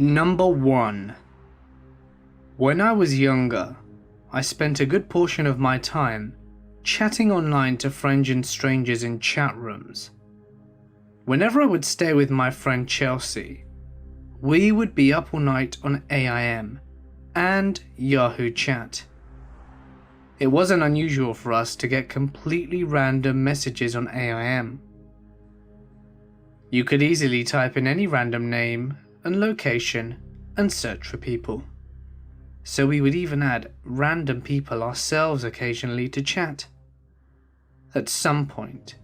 Number 1. When I was younger, I spent a good portion of my time chatting online to friends and strangers in chat rooms. Whenever I would stay with my friend Chelsea, we would be up all night on AIM and Yahoo Chat. It wasn't unusual for us to get completely random messages on AIM. You could easily type in any random name and location and search for people. So we would even add random people ourselves occasionally to chat. At some point,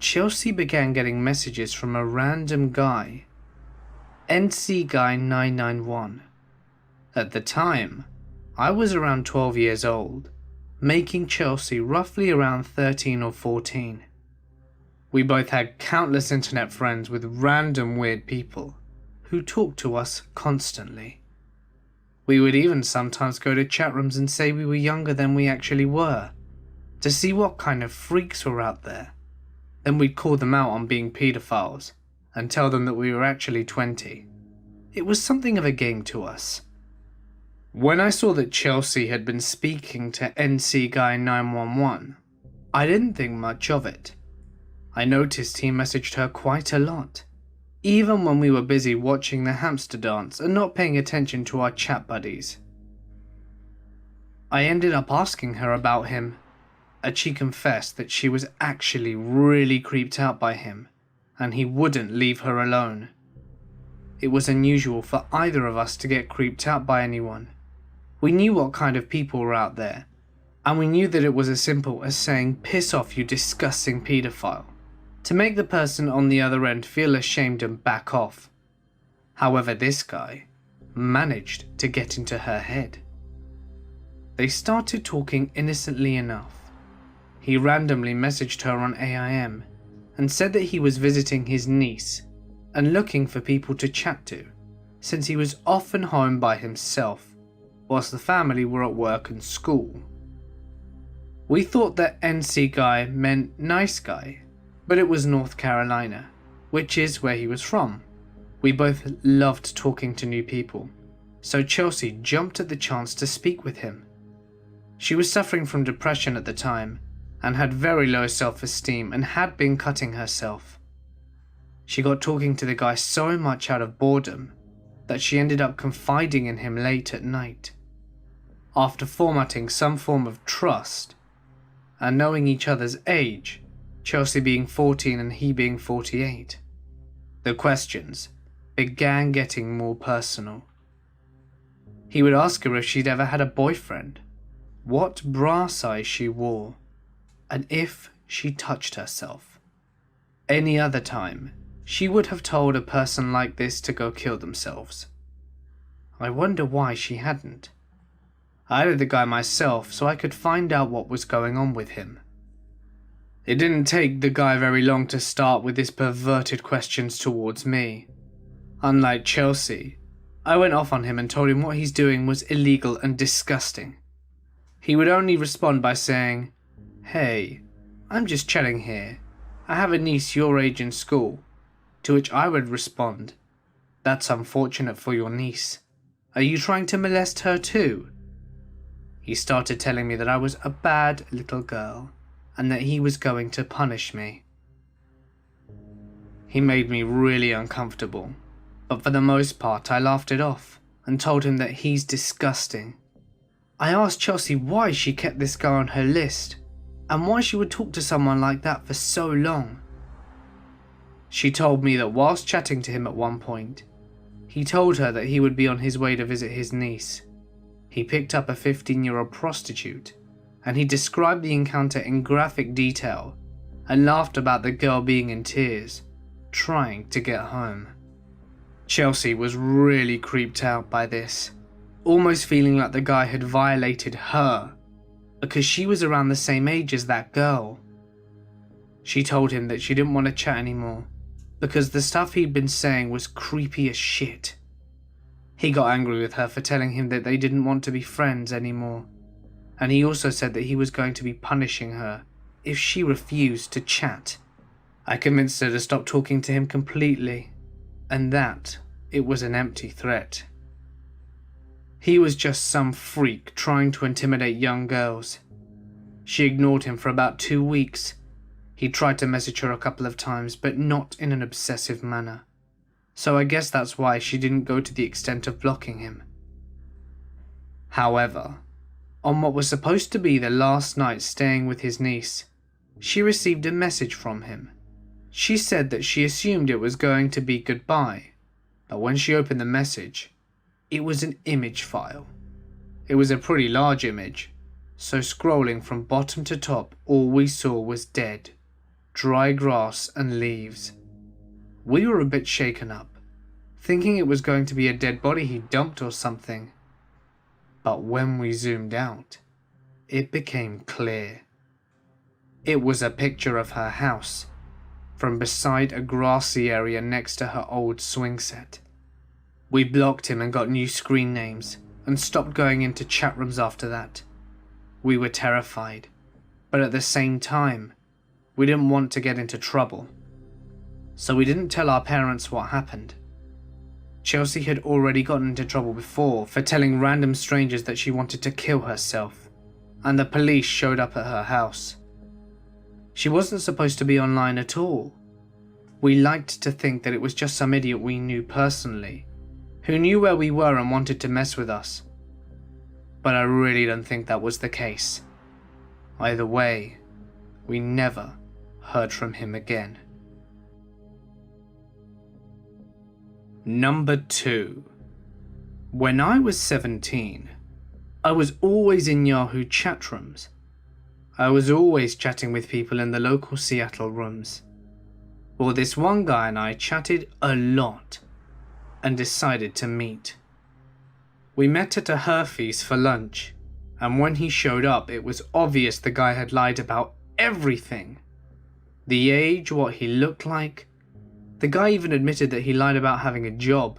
Chelsea began getting messages from a random guy, NC Guy 991. At the time, I was around 12 years old, making Chelsea roughly around 13 or 14. We both had countless internet friends with random weird people who talked to us constantly. We would even sometimes go to chat rooms and say we were younger than we actually were, to see what kind of freaks were out there. Then we'd call them out on being paedophiles and tell them that we were actually 20. It was something of a game to us. When I saw that Chelsea had been speaking to NC Guy 911, I didn't think much of it. I noticed he messaged her quite a lot, even when we were busy watching the hamster dance and not paying attention to our chat buddies. I ended up asking her about him, and she confessed that she was actually really creeped out by him, and he wouldn't leave her alone. It was unusual for either of us to get creeped out by anyone. We knew what kind of people were out there, and we knew that it was as simple as saying "piss off, you disgusting paedophile," to make the person on the other end feel ashamed and back off. However, this guy managed to get into her head. They started talking innocently enough. He randomly messaged her on AIM and said that he was visiting his niece and looking for people to chat to, since he was often home by himself whilst the family were at work and school. We thought that NC Guy meant nice guy, but it was North Carolina, which is where he was from. We both loved talking to new people, so Chelsea jumped at the chance to speak with him. She was suffering from depression at the time and had very low self-esteem and had been cutting herself. She got talking to the guy so much out of boredom that she ended up confiding in him late at night. After formatting some form of trust and knowing each other's age, Chelsea being 14 and he being 48, the questions began getting more personal. He would ask her if she'd ever had a boyfriend, what bra size she wore, and if she touched herself. Any other time, she would have told a person like this to go kill themselves. I wonder why she hadn't. I added the guy myself so I could find out what was going on with him. It didn't take the guy very long to start with his perverted questions towards me. Unlike Chelsea, I went off on him and told him what he's doing was illegal and disgusting. He would only respond by saying, "Hey, I'm just chatting here. I have a niece your age in school." To which I would respond, "That's unfortunate for your niece. Are you trying to molest her too?" He started telling me that I was a bad little girl and that he was going to punish me. He made me really uncomfortable, but for the most part I laughed it off and told him that he's disgusting. I asked Chelsea why she kept this guy on her list and why she would talk to someone like that for so long. She told me that whilst chatting to him at one point, he told her that he would be on his way to visit his niece. He picked up a 15-year-old prostitute, and he described the encounter in graphic detail and laughed about the girl being in tears, trying to get home. Chelsea was really creeped out by this, almost feeling like the guy had violated her because she was around the same age as that girl. She told him that she didn't want to chat anymore because the stuff he'd been saying was creepy as shit. He got angry with her for telling him that they didn't want to be friends anymore, and he also said that he was going to be punishing her if she refused to chat. I convinced her to stop talking to him completely, and that it was an empty threat. He was just some freak trying to intimidate young girls. She ignored him for about 2 weeks. He tried to message her a couple of times, but not in an obsessive manner. So I guess that's why she didn't go to the extent of blocking him. However, on what was supposed to be the last night staying with his niece, she received a message from him. She said that she assumed it was going to be goodbye, but when she opened the message, it was an image file. It was a pretty large image, so scrolling from bottom to top, all we saw was dead, dry grass and leaves. We were a bit shaken up, thinking it was going to be a dead body he dumped or something. But when we zoomed out, it became clear. It was a picture of her house, from beside a grassy area next to her old swing set. We blocked him and got new screen names, and stopped going into chat rooms after that. We were terrified, but at the same time, we didn't want to get into trouble. So we didn't tell our parents what happened. Chelsea had already gotten into trouble before for telling random strangers that she wanted to kill herself, and the police showed up at her house. She wasn't supposed to be online at all. We liked to think that it was just some idiot we knew personally, who knew where we were and wanted to mess with us. But I really don't think that was the case. Either way, we never heard from him again. Number 2. When I was 17, I was always in Yahoo chat rooms. I was always chatting with people in the local Seattle rooms. Well, this one guy and I chatted a lot and decided to meet. We met at a Herfy's for lunch, and when he showed up, it was obvious the guy had lied about everything. The age, what he looked like. The guy even admitted that he lied about having a job.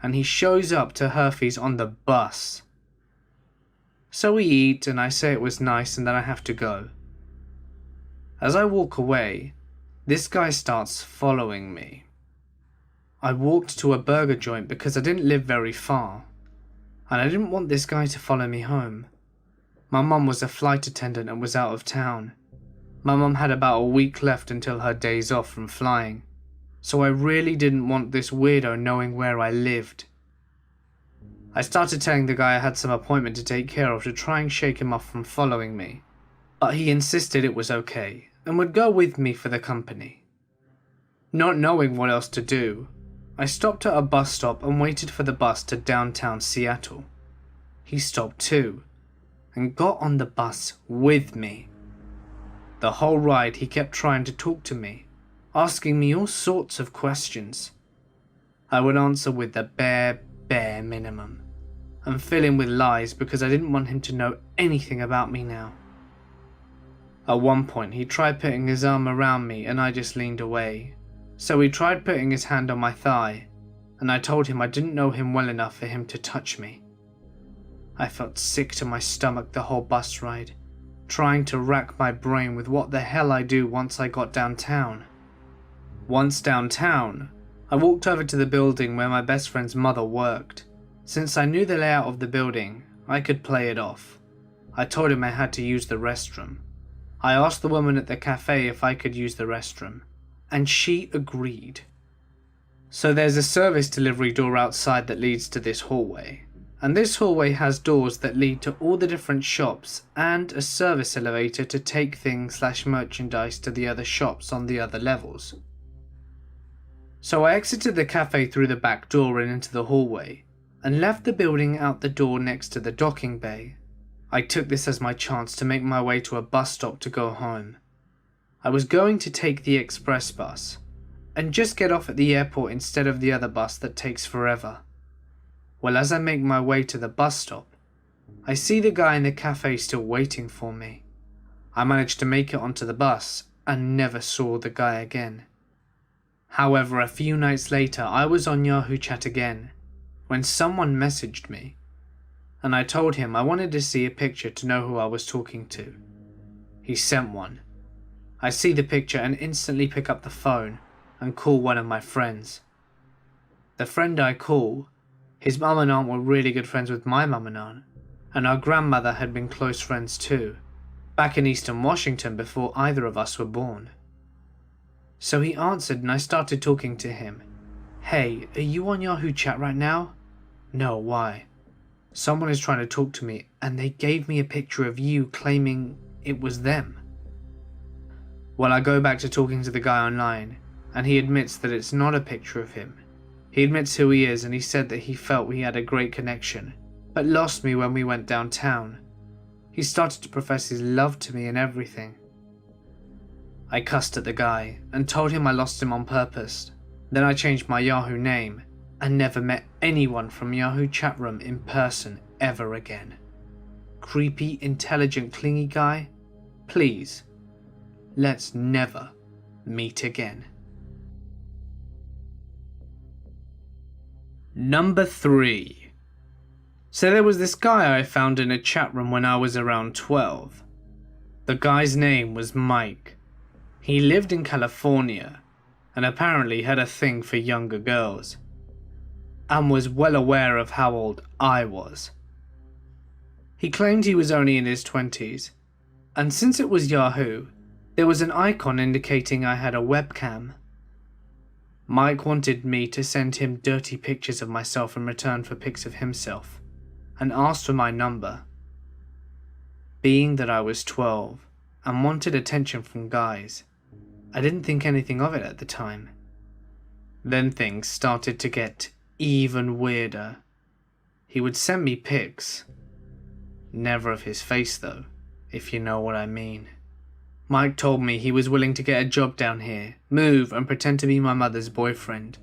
And he shows up to Herfy's on the bus. So we eat, and I say it was nice and then I have to go. As I walk away, this guy starts following me. I walked to a burger joint because I didn't live very far, and I didn't want this guy to follow me home. My mum was a flight attendant and was out of town. My mum had about a week left until her days off from flying, so I really didn't want this weirdo knowing where I lived. I started telling the guy I had some appointment to take care of to try and shake him off from following me, but he insisted it was okay and would go with me for the company. Not knowing what else to do, I stopped at a bus stop and waited for the bus to downtown Seattle. He stopped too, and got on the bus with me. The whole ride he kept trying to talk to me, asking me all sorts of questions. I would answer with the bare minimum, and fill in with lies because I didn't want him to know anything about me now. At one point he tried putting his arm around me and I just leaned away, so he tried putting his hand on my thigh, and I told him I didn't know him well enough for him to touch me. I felt sick to my stomach the whole bus ride, trying to rack my brain with what the hell I do once I got downtown. Once downtown, I walked over to the building where my best friend's mother worked. Since I knew the layout of the building, I could play it off. I told him I had to use the restroom. I asked the woman at the cafe if I could use the restroom, and she agreed. So there's a service delivery door outside that leads to this hallway, and this hallway has doors that lead to all the different shops and a service elevator to take things/merchandise to the other shops on the other levels. So I exited the cafe through the back door and into the hallway, and left the building out the door next to the docking bay. I took this as my chance to make my way to a bus stop to go home. I was going to take the express bus, and just get off at the airport instead of the other bus that takes forever. Well, as I make my way to the bus stop, I see the guy in the cafe still waiting for me. I managed to make it onto the bus, and never saw the guy again. However, a few nights later I was on Yahoo Chat again, when someone messaged me, and I told him I wanted to see a picture to know who I was talking to. He sent one. I see the picture and instantly pick up the phone and call one of my friends. The friend I call, his mum and aunt were really good friends with my mum and aunt, and our grandmother had been close friends too, back in Eastern Washington before either of us were born. So he answered and I started talking to him. "Hey, are you on Yahoo Chat right now?" "No, why?" "Someone is trying to talk to me and they gave me a picture of you claiming it was them." Well, I go back to talking to the guy online and he admits that it's not a picture of him. He admits who he is and he said that he felt we had a great connection, but lost me when we went downtown. He started to profess his love to me and everything. I cussed at the guy and told him I lost him on purpose. Then I changed my Yahoo name and never met anyone from Yahoo chat room in person ever again. Creepy, intelligent, clingy guy, please, let's never meet again. Number 3. So there was this guy I found in a chat room when I was around 12. The guy's name was Mike. He lived in California and apparently had a thing for younger girls, and was well aware of how old I was. He claimed he was only in his 20s, and since it was Yahoo, there was an icon indicating I had a webcam. Mike wanted me to send him dirty pictures of myself in return for pics of himself, and asked for my number. Being that I was 12 and wanted attention from guys, I didn't think anything of it at the time. Then things started to get even weirder. He would send me pics. Never of his face though, if you know what I mean. Mike told me he was willing to get a job down here, move and pretend to be my mother's boyfriend.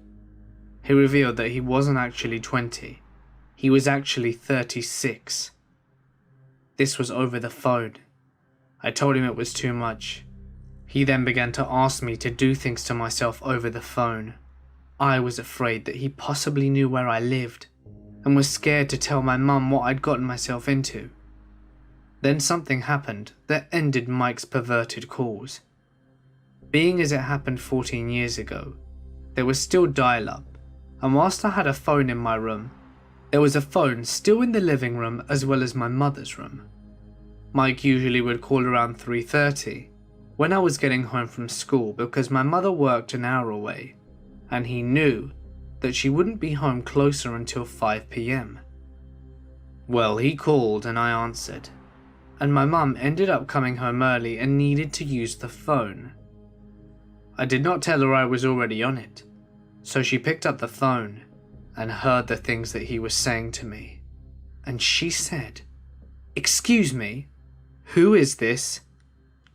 He revealed that he wasn't actually 20. He was actually 36. This was over the phone. I told him it was too much. He then began to ask me to do things to myself over the phone. I was afraid that he possibly knew where I lived and was scared to tell my mum what I'd gotten myself into. Then something happened that ended Mike's perverted calls. Being as it happened 14 years ago, there was still dial-up, and whilst I had a phone in my room, there was a phone still in the living room as well as my mother's room. Mike usually would call around 3:30 when I was getting home from school because my mother worked an hour away, and he knew that she wouldn't be home closer until 5 p.m. Well, he called and I answered, and my mum ended up coming home early and needed to use the phone. I did not tell her I was already on it, so she picked up the phone and heard the things that he was saying to me, and she said, "Excuse me, who is this?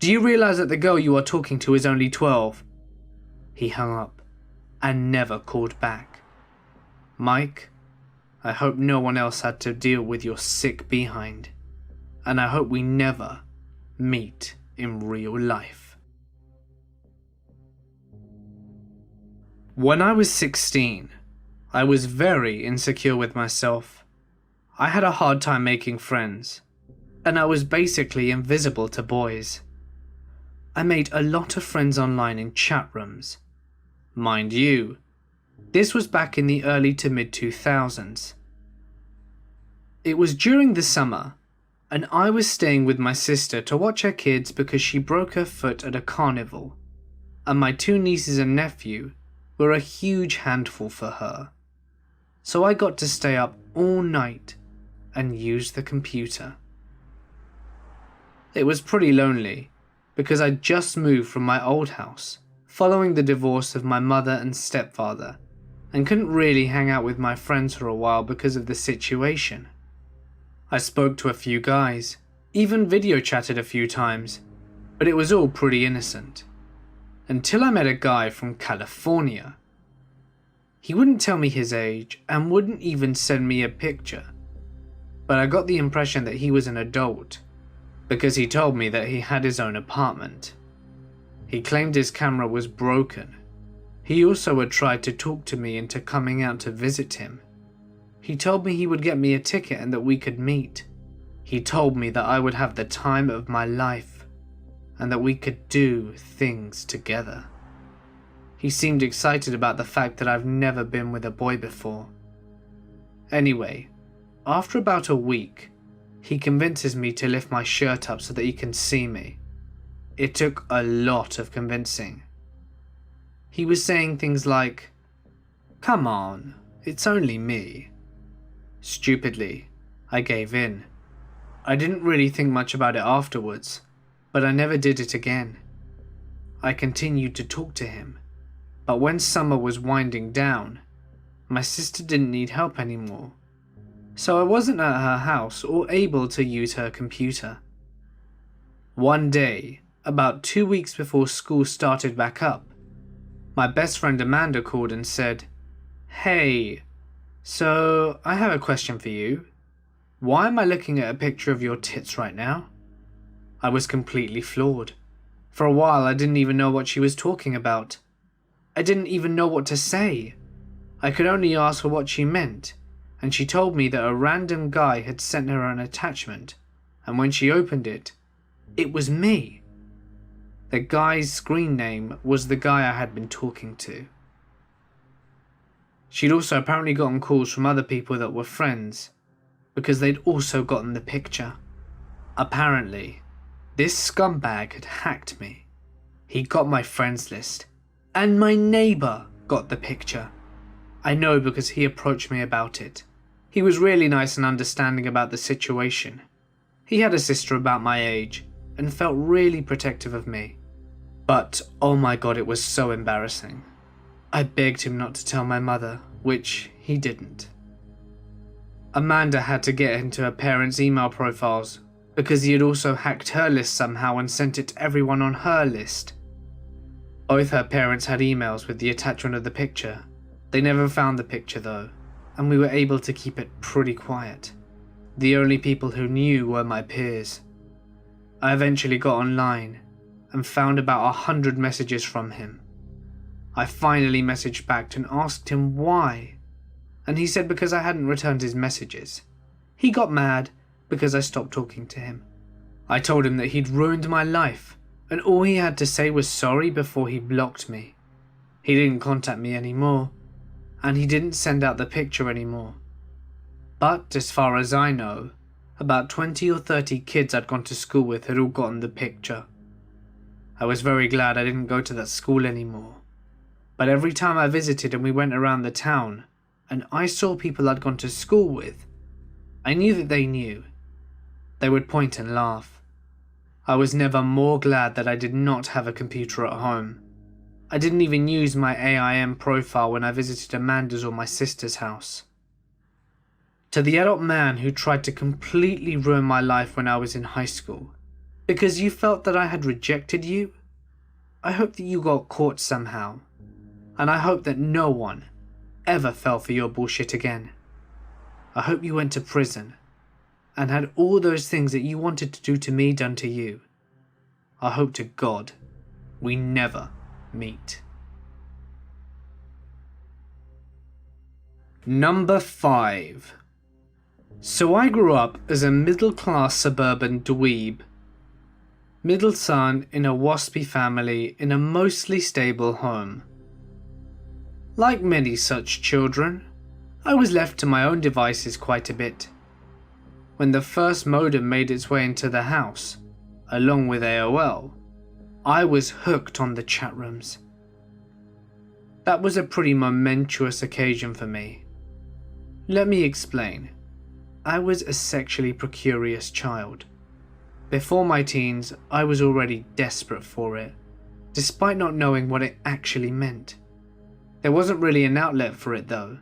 Do you realize that the girl you are talking to is only 12? He hung up and never called back. Mike, I hope no one else had to deal with your sick behind, and I hope we never meet in real life. When I was 16, I was very insecure with myself. I had a hard time making friends, and I was basically invisible to boys. I made a lot of friends online in chat rooms. Mind you, this was back in the early to mid 2000s. It was during the summer, and I was staying with my sister to watch her kids because she broke her foot at a carnival, and my 2 nieces and nephew were a huge handful for her. So I got to stay up all night and use the computer. It was pretty lonely because I'd just moved from my old house following the divorce of my mother and stepfather, and couldn't really hang out with my friends for a while because of the situation. I spoke to a few guys, even video chatted a few times, but it was all pretty innocent. Until I met a guy from California. He wouldn't tell me his age and wouldn't even send me a picture, but I got the impression that he was an adult because he told me that he had his own apartment. He claimed his camera was broken. He also had tried to talk to me into coming out to visit him. He told me he would get me a ticket and that we could meet. He told me that I would have the time of my life and that we could do things together. He seemed excited about the fact that I've never been with a boy before. Anyway, after about a week, he convinces me to lift my shirt up so that he can see me. It took a lot of convincing. He was saying things like, "Come on, it's only me." Stupidly, I gave in. I didn't really think much about it afterwards, but I never did it again. I continued to talk to him, but when summer was winding down, my sister didn't need help anymore, so I wasn't at her house or able to use her computer. One day, about 2 weeks before school started back up, my best friend Amanda called and said, "Hey, so I have a question for you. Why am I looking at a picture of your tits right now?" I was completely floored. For a while I didn't even know what she was talking about. I didn't even know what to say. I could only ask her what she meant, and she told me that a random guy had sent her an attachment, and when she opened it, it was me. The guy's screen name was the guy I had been talking to. She'd also apparently gotten calls from other people that were friends, because they'd also gotten the picture. Apparently, this scumbag had hacked me. He got my friends list, and my neighbour got the picture. I know because he approached me about it. He was really nice and understanding about the situation. He had a sister about my age, and felt really protective of me. But oh my god, it was so embarrassing. I begged him not to tell my mother, which he didn't. Amanda had to get into her parents' email profiles because he had also hacked her list somehow and sent it to everyone on her list. Both her parents had emails with the attachment of the picture. They never found the picture though, and we were able to keep it pretty quiet. The only people who knew were my peers. I eventually got online and found about 100 messages from him. I finally messaged back and asked him why, and he said because I hadn't returned his messages. He got mad because I stopped talking to him. I told him that he'd ruined my life, and all he had to say was sorry before he blocked me. He didn't contact me anymore, and he didn't send out the picture anymore. But as far as I know, about 20 or 30 kids I'd gone to school with had all gotten the picture. I was very glad I didn't go to that school anymore. But every time I visited and we went around the town, and I saw people I'd gone to school with, I knew that they knew. They would point and laugh. I was never more glad that I did not have a computer at home. I didn't even use my AIM profile when I visited Amanda's or my sister's house. To the adult man who tried to completely ruin my life when I was in high school, because you felt that I had rejected you, I hope that you got caught somehow, and I hope that no one ever fell for your bullshit again. I hope you went to prison and had all those things that you wanted to do to me done to you. I hope to God we never meet. Number 5. So I grew up as a middle-class suburban dweeb. Middle son in a waspy family in a mostly stable home. Like many such children, I was left to my own devices quite a bit. When the first modem made its way into the house, along with AOL, I was hooked on the chat rooms. That was a pretty momentous occasion for me. Let me explain. I was a sexually precarious child. Before my teens, I was already desperate for it, despite not knowing what it actually meant. There wasn't really an outlet for it though,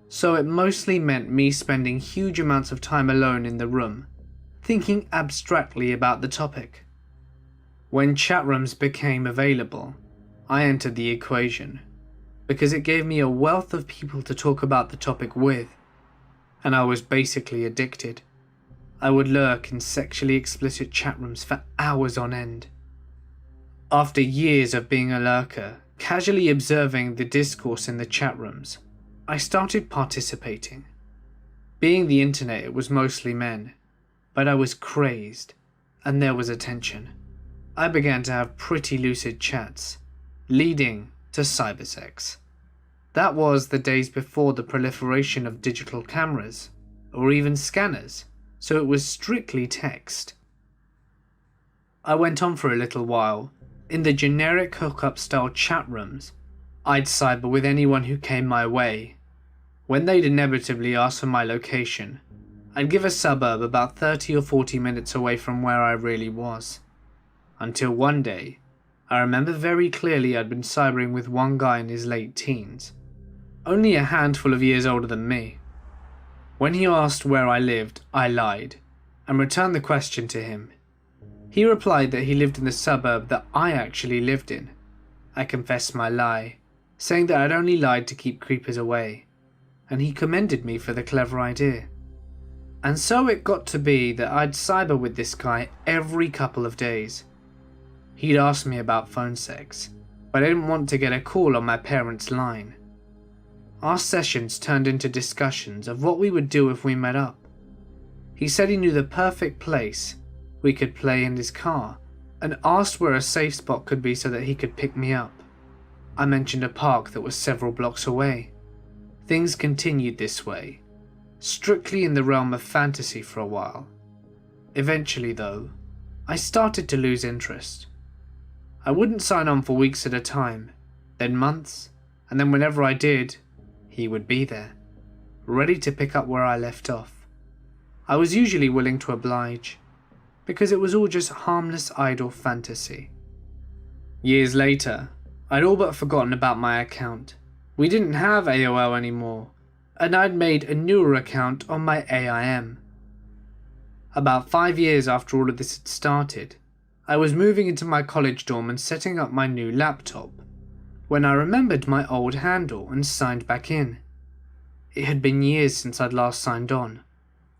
so it mostly meant me spending huge amounts of time alone in the room, thinking abstractly about the topic. When chat rooms became available, I entered the equation, because it gave me a wealth of people to talk about the topic with, and I was basically addicted. I would lurk in sexually explicit chat rooms for hours on end. After years of being a lurker, casually observing the discourse in the chat rooms, I started participating. Being the internet, it was mostly men, but I was crazed, and there was attention. I began to have pretty lucid chats, leading to cybersex. That was the days before the proliferation of digital cameras, or even scanners, so it was strictly text. I went on for a little while. In the generic hookup-style chat rooms, I'd cyber with anyone who came my way. When they'd inevitably ask for my location, I'd give a suburb about 30 or 40 minutes away from where I really was. Until one day, I remember very clearly I'd been cybering with one guy in his late teens, only a handful of years older than me. When he asked where I lived, I lied, and returned the question to him. He replied that he lived in the suburb that I actually lived in. I confessed my lie, saying that I'd only lied to keep creepers away, and he commended me for the clever idea. And so it got to be that I'd cyber with this guy every couple of days. He'd ask me about phone sex, but I didn't want to get a call on my parents' line. Our sessions turned into discussions of what we would do if we met up. He said he knew the perfect place we could play in his car, and asked where a safe spot could be so that he could pick me up. I mentioned a park that was several blocks away. Things continued this way, strictly in the realm of fantasy for a while. Eventually, though, I started to lose interest. I wouldn't sign on for weeks at a time, then months, and then whenever I did, he would be there, ready to pick up where I left off. I was usually willing to oblige, because it was all just harmless idle fantasy. Years later, I'd all but forgotten about my account. We didn't have AOL anymore, and I'd made a newer account on my AIM. About 5 years after all of this had started, I was moving into my college dorm and setting up my new laptop, when I remembered my old handle and signed back in. It had been years since I'd last signed on.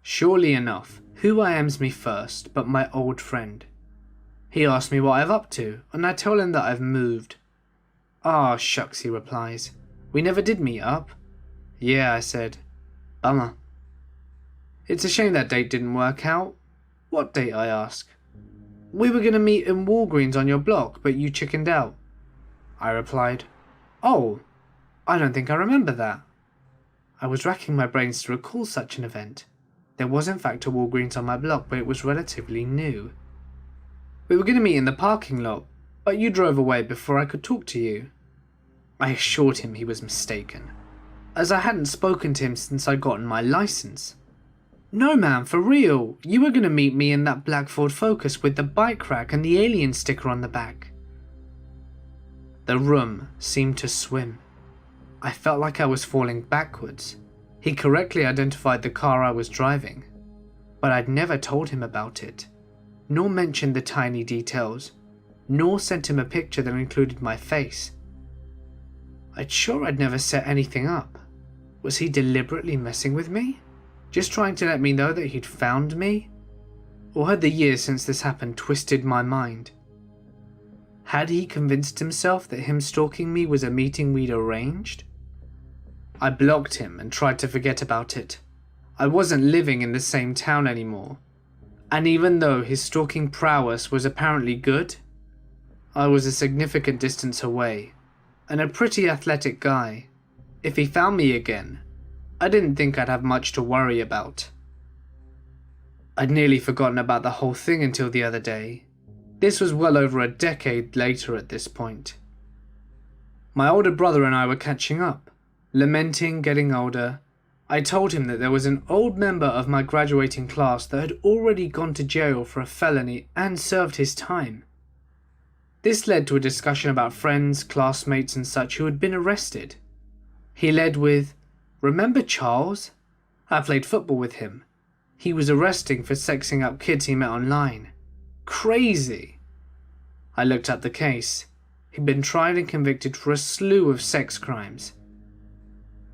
Surely enough, who IMs me first but my old friend? He asks me what I'm up to, and I tell him that I've moved. "Ah, shucks," he replies. "We never did meet up." "Yeah," I said. "Bummer." "It's a shame that date didn't work out." "What date?" I ask. "We were going to meet in Walgreens on your block, but you chickened out." I replied, "Oh, I don't think I remember that." I was racking my brains to recall such an event. There was in fact a Walgreens on my block, but it was relatively new. "We were going to meet in the parking lot, but you drove away before I could talk to you." I assured him he was mistaken, as I hadn't spoken to him since I'd gotten my license. "No man, for real, you were going to meet me in that black Ford Focus with the bike rack and the alien sticker on the back." The room seemed to swim. I felt like I was falling backwards. He correctly identified the car I was driving, but I'd never told him about it, nor mentioned the tiny details, nor sent him a picture that included my face. I'd sure I'd never set anything up. Was he deliberately messing with me? Just trying to let me know that he'd found me? Or had the years since this happened twisted my mind? Had he convinced himself that him stalking me was a meeting we'd arranged? I blocked him and tried to forget about it. I wasn't living in the same town anymore, and even though his stalking prowess was apparently good, I was a significant distance away, and a pretty athletic guy. If he found me again, I didn't think I'd have much to worry about. I'd nearly forgotten about the whole thing until the other day. This was well over a decade later at this point. My older brother and I were catching up, lamenting getting older. I told him that there was an old member of my graduating class that had already gone to jail for a felony and served his time. This led to a discussion about friends, classmates and such who had been arrested. He led with, "Remember Charles? I played football with him. He was arrested for sexing up kids he met online. Crazy." I looked up the case. He'd been tried and convicted for a slew of sex crimes.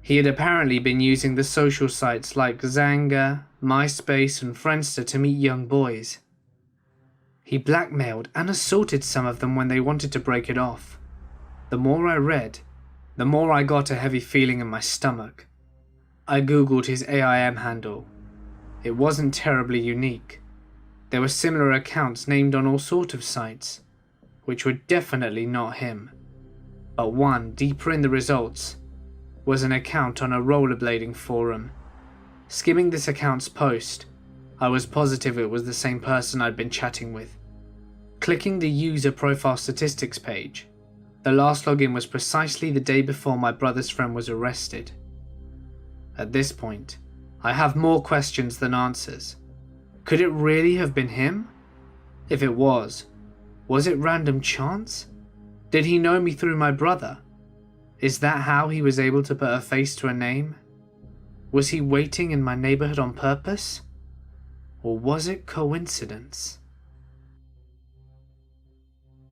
He had apparently been using the social sites like Xanga, MySpace and Friendster to meet young boys. He blackmailed and assaulted some of them when they wanted to break it off. The more I read, the more I got a heavy feeling in my stomach. I googled his AIM handle. It wasn't terribly unique. There were similar accounts named on all sorts of sites, which were definitely not him. but one deeper in the results was an account on a rollerblading forum. Skimming this account's post, I was positive it was the same person I'd been chatting with. Clicking the user profile statistics page, the last login was precisely the day before my brother's friend was arrested. At this point, I have more questions than answers. Could it really have been him? If it was it random chance? Did he know me through my brother? Is that how he was able to put a face to a name? Was he waiting in my neighborhood on purpose? Or was it coincidence?